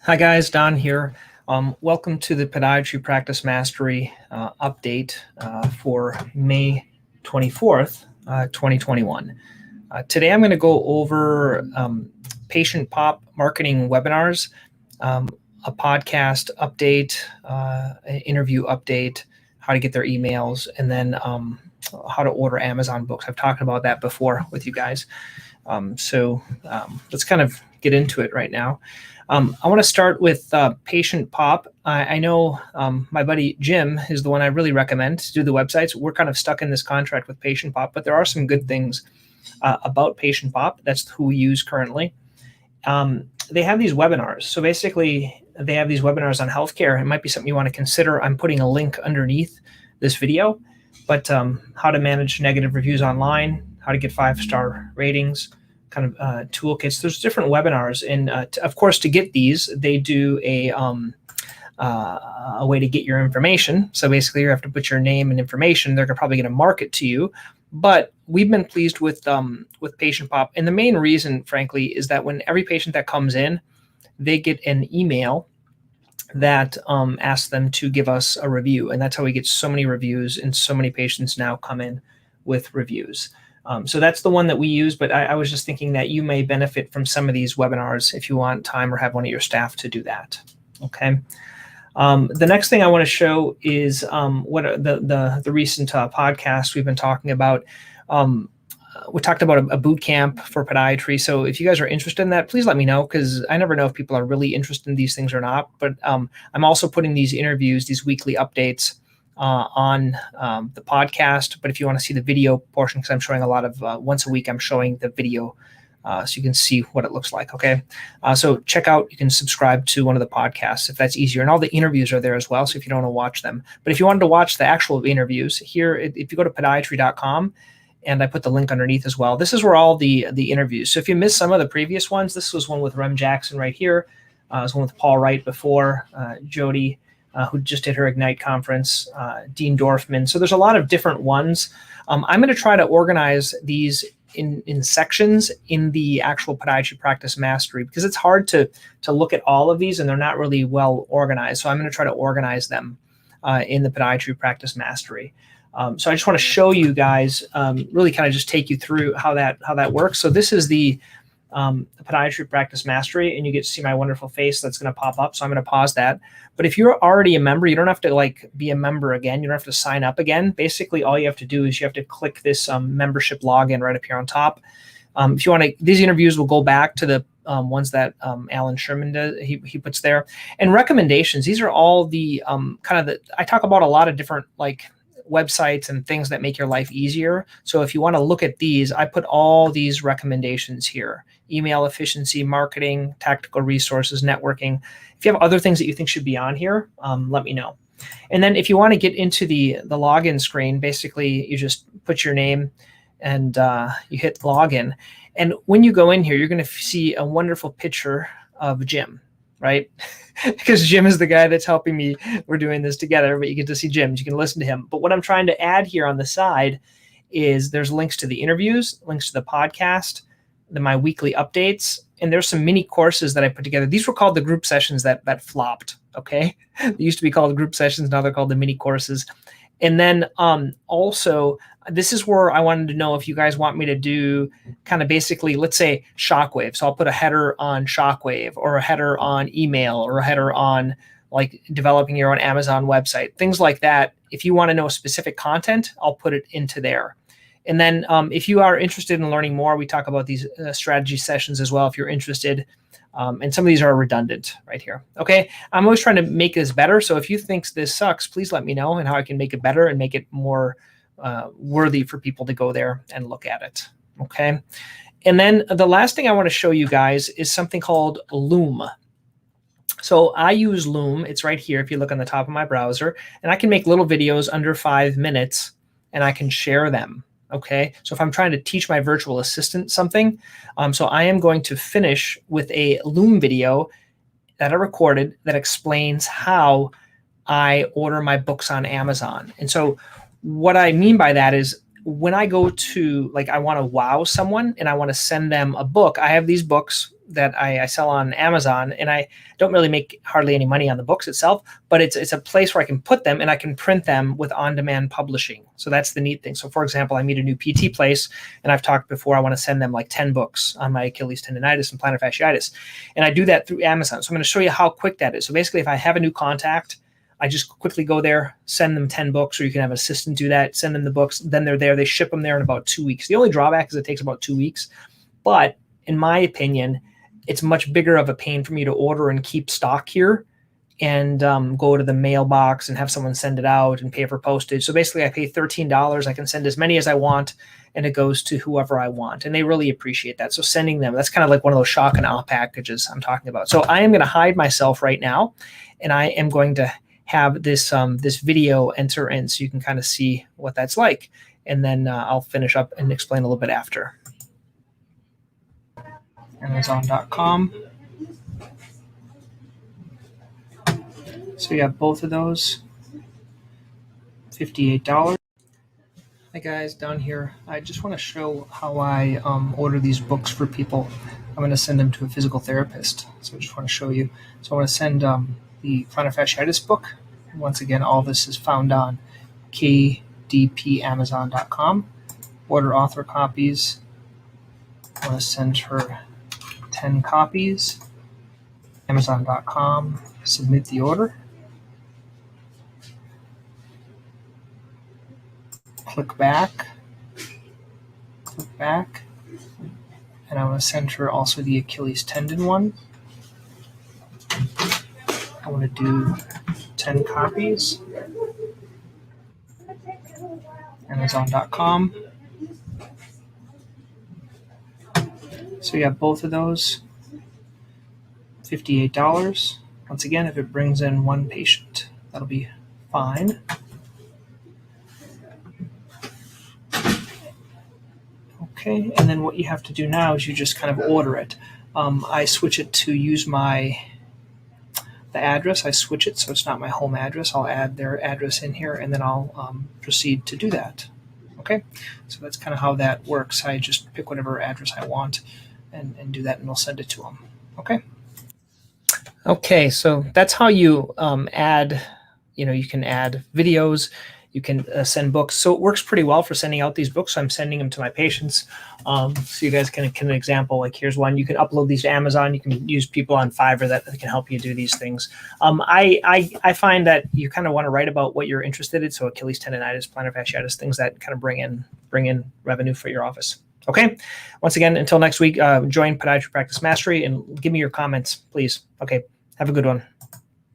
Hi guys, Don here. Welcome to the Podiatry Practice Mastery update for May 24th, 2021. Today I'm going to go over Patientpop marketing webinars, a podcast update, an interview update, how to get their emails, and then how to order Amazon books. I've talked about that before with you guys. Let's kind of get into it right now. I want to start with Patientpop. I know my buddy Jim is the one I really recommend to do the websites. We're kind of stuck in this contract with Patientpop, but there are some good things about Patientpop. That's who we use currently. They have these webinars. So basically, they have these webinars on healthcare. It might be something you want to consider. I'm putting a link underneath this video, but how to manage negative reviews online, how to get 5-star ratings, kind of toolkits. There's different webinars, and of course, to get these, they do a way to get your information. So basically, you have to put your name and information. They're probably going to market to you. But we've been pleased with Patientpop, and the main reason, frankly, is that when every patient that comes in, they get an email that asks them to give us a review, and that's how we get so many reviews, and so many patients now come in with reviews. So that's the one that we use, but I was just thinking that you may benefit from some of these webinars if you want time or have one of your staff to do that. Okay. The next thing I want to show is what the recent podcast we've been talking about. We talked about a boot camp for podiatry. So if you guys are interested in that, please let me know, because I never know if people are really interested in these things or not. But I'm also putting these interviews, these weekly updates on the podcast. But if you want to see the video portion, because I'm showing a lot of once a week, I'm showing the video so you can see what it looks like. Okay. So check out, you can subscribe to one of the podcasts if that's easier. And all the interviews are there as well. So if you don't want to watch them, but if you wanted to watch the actual interviews here, if you go to podiatry.com, and I put the link underneath as well, this is where all the interviews. So if you missed some of the previous ones, this was one with Rem Jackson right here. It was one with Paul Wright before, Jody, who just did her Ignite conference, Dean Dorfman. So there's a lot of different ones. I'm going to try to organize these in sections in the actual Podiatry Practice Mastery, because it's hard to look at all of these and they're not really well organized. So I'm going to try to organize them in the Podiatry Practice Mastery. So I just want to show you guys, really kind of just take you through how that works. So this is the Podiatry Practice Mastery, and you get to see my wonderful face that's going to pop up. So I'm going to pause that. But if you're already a member, you don't have to be a member again. You don't have to sign up again. Basically, all you have to do is you have to click this membership login right up here on top. If you want to, these interviews will go back to the ones that Alan Sherman does. He puts there. And recommendations. These are all the I talk about a lot of different websites and things that make your life easier. So if you want to look at these, I put all these recommendations here: email efficiency, marketing, tactical resources, networking. If you have other things that you think should be on here, let me know. And then if you want to get into the login screen, basically you just put your name and you hit login. And when you go in here, you're going to see a wonderful picture of Jim, right? Because Jim is the guy that's helping me. We're doing this together, but you get to see Jim. You can listen to him. But what I'm trying to add here on the side is there's links to the interviews, links to the podcast, my weekly updates, and there's some mini courses that I put together. These were called the group sessions that flopped, okay? They used to be called group sessions. Now they're called the mini courses. And then also, this is where I wanted to know if you guys want me to do kind of basically, let's say, Shockwave. So I'll put a header on Shockwave, or a header on email, or a header on developing your own Amazon website, things like that. If you want to know specific content, I'll put it into there. And then if you are interested in learning more, we talk about these strategy sessions as well, if you're interested. And some of these are redundant right here. Okay, I'm always trying to make this better. So if you think this sucks, please let me know and how I can make it better and make it more worthy for people to go there and look at it. Okay, and then the last thing I want to show you guys is something called Loom. So I use Loom. It's right here if you look on the top of my browser, and I can make little videos under 5 minutes and I can share them. Okay, so if I'm trying to teach my virtual assistant something, so I am going to finish with a Loom video that I recorded that explains how I order my books on Amazon. And so what I mean by that is when I go to, like, I want to wow someone and I want to send them a book, I have these books that I sell on Amazon, and I don't really make hardly any money on the books itself, but it's a place where I can put them and I can print them with on-demand publishing. So that's the neat thing. So for example, I meet a new PT place, and I've talked before, I want to send them like 10 books on my Achilles tendonitis and plantar fasciitis. And I do that through Amazon. So I'm going to show you how quick that is. So basically, if I have a new contact, I just quickly go there, send them 10 books, or you can have an assistant do that, send them the books, then they're there. They ship them there in about 2 weeks. The only drawback is it takes about 2 weeks. But in my opinion, it's much bigger of a pain for me to order and keep stock here and go to the mailbox and have someone send it out and pay for postage. So basically, I pay $13. I can send as many as I want, and it goes to whoever I want. And they really appreciate that. So sending them, that's kind of like one of those shock and awe packages I'm talking about. So I am going to hide myself right now, and I am going to have this this video enter in so you can kind of see what that's like. And then I'll finish up and explain a little bit after. Amazon.com. So you have both of those, $58. Hi guys, down here, I just want to show how I order these books for people. I'm going to send them to a physical therapist. So I just want to show you. So I want to send the plantar fasciitis book. Once again, all this is found on kdpamazon.com. Order author copies. I want to send her 10 copies. Amazon.com. Submit the order. Click back, and I want to send her also the Achilles tendon one. I want to do 10 copies. Amazon.com. So you have both of those, $58. Once again, if it brings in one patient, that'll be fine. Okay, and then what you have to do now is you just kind of order it. I switch it to use the address. I switch it so it's not my home address. I'll add their address in here, and then I'll proceed to do that. Okay, so that's kind of how that works. I just pick whatever address I want and do that, and I'll send it to them. Okay. Okay, so that's how you add. You can add videos. You can send books. So it works pretty well for sending out these books. So I'm sending them to my patients. So you guys can an example, like here's one. You can upload these to Amazon. You can use people on Fiverr that can help you do these things. I find that you kind of want to write about what you're interested in. So Achilles tendonitis, plantar fasciitis, things that kind of bring in revenue for your office. Okay. Once again, until next week, join Podiatry Practice Mastery and give me your comments, please. Okay. Have a good one.